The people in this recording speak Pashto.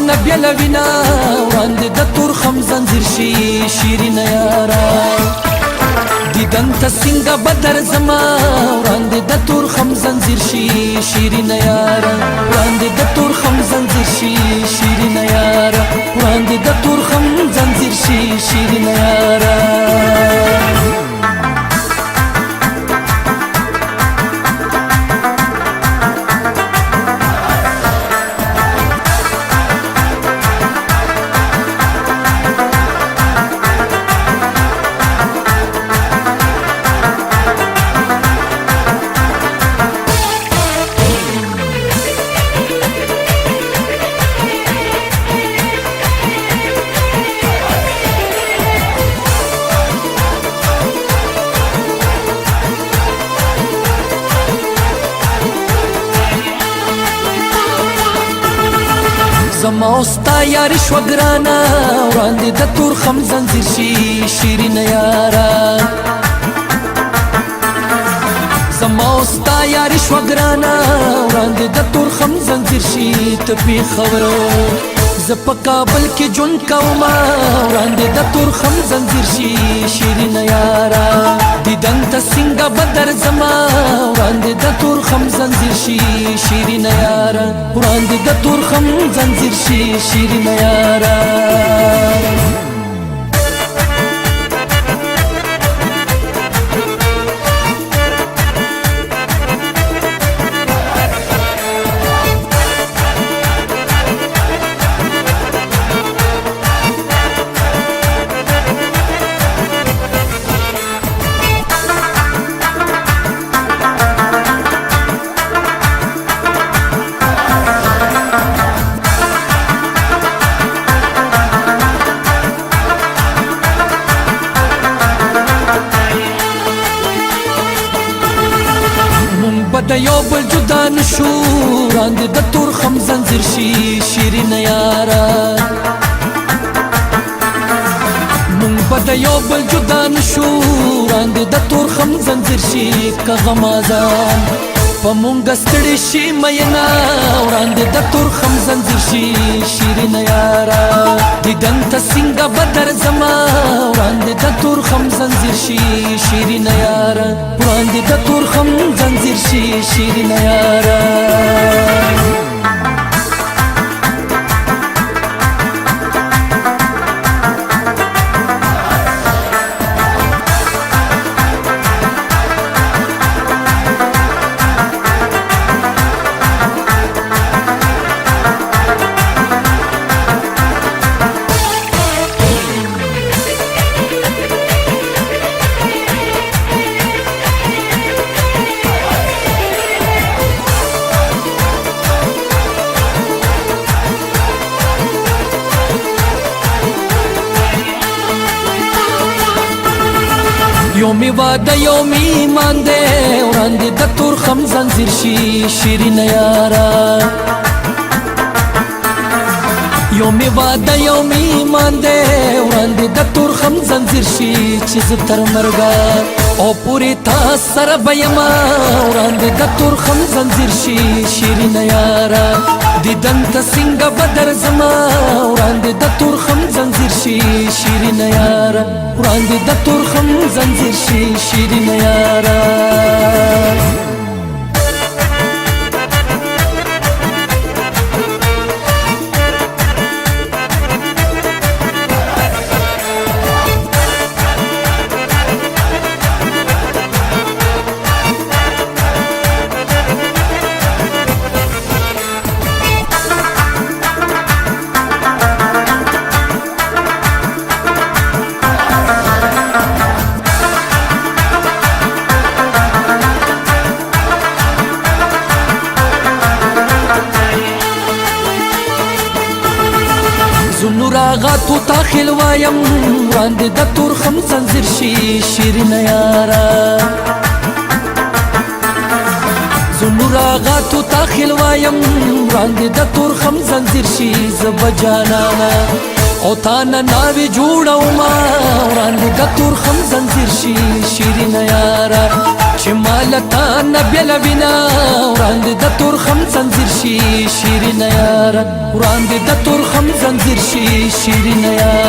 نه بیلوینا وړاندې د تور خم زنځیر شي شیرینه یاره دیدن ته څنګه بدر زما وړاندې د تور خم زنځیر شي شیرینه یاره وړاندې د تور خم زنځیر شي شیرینه یاره وړاندې د تور خم زنځیر شي شیرینه یاره زما اوستا یاری شوه ګرانه وړاندې د تور خم زنځیر شي شیرینه یاره زما اوستا یاری شوه ګرانه وړاندې د تور خم زنځیر شي ته پېښوره زه په کابل کې ژوند کومه وړاندې د تور خم زنځیر شي شیرینه یاره دیدن ته څنګه به درځمه وړاندې د تور خم زنځیر شي شیرینه یاره وړاندې د تور خم زنځیر شي شیرینه یاره د یو بل جدا نشو وړاندې د تور خم زنځیر شي شیرینه یاره مونږ به د یو بل جدا نشو وړاندې د تور خم زنځیر شي که غم ازان په مونږ ستړي شي مینا وړاندې د تور خم زنځیر شي شیرینه یاره دیدن ته څنګه به درځمه وړاندې د تور خم زنځیر شي شیرینه یاره وړاندې د تور خم زنځیر شي شیرینه یاره یو می واده یو می ایمان دی وړاندې د تور خم زنځیر شي شیرینه یاره یو می واده یو می ایمان دی وړاندې د تور خم زنځیر شي چې زه تر مرګه او پورې تا سره به یمه وړاندې د تور خم زنځیر شي شیرینه یاره دیدن ته څنګه به درځمه وړاندې د تور خم زنځیر شي شیرینه یاره وړاندې د تور خم زنځیر شي شیرینه یاره راغاتو تا خیل وایم وړاندې د تور خم زنځیر شي شیرینه یاره زنو راغاتو تا خیل وایم وړاندې د تور خم زنځیر شي زه به جانانه او تانا ناوی جوړو ما وړاندې د تور خم زنځیر شي شیرینه یاره چې مال تانا بیل وینا وړاندې د تور خم زنځیر شي شیرینه یاره وړاندې د تور خم زنځیر شي شیرینه یاره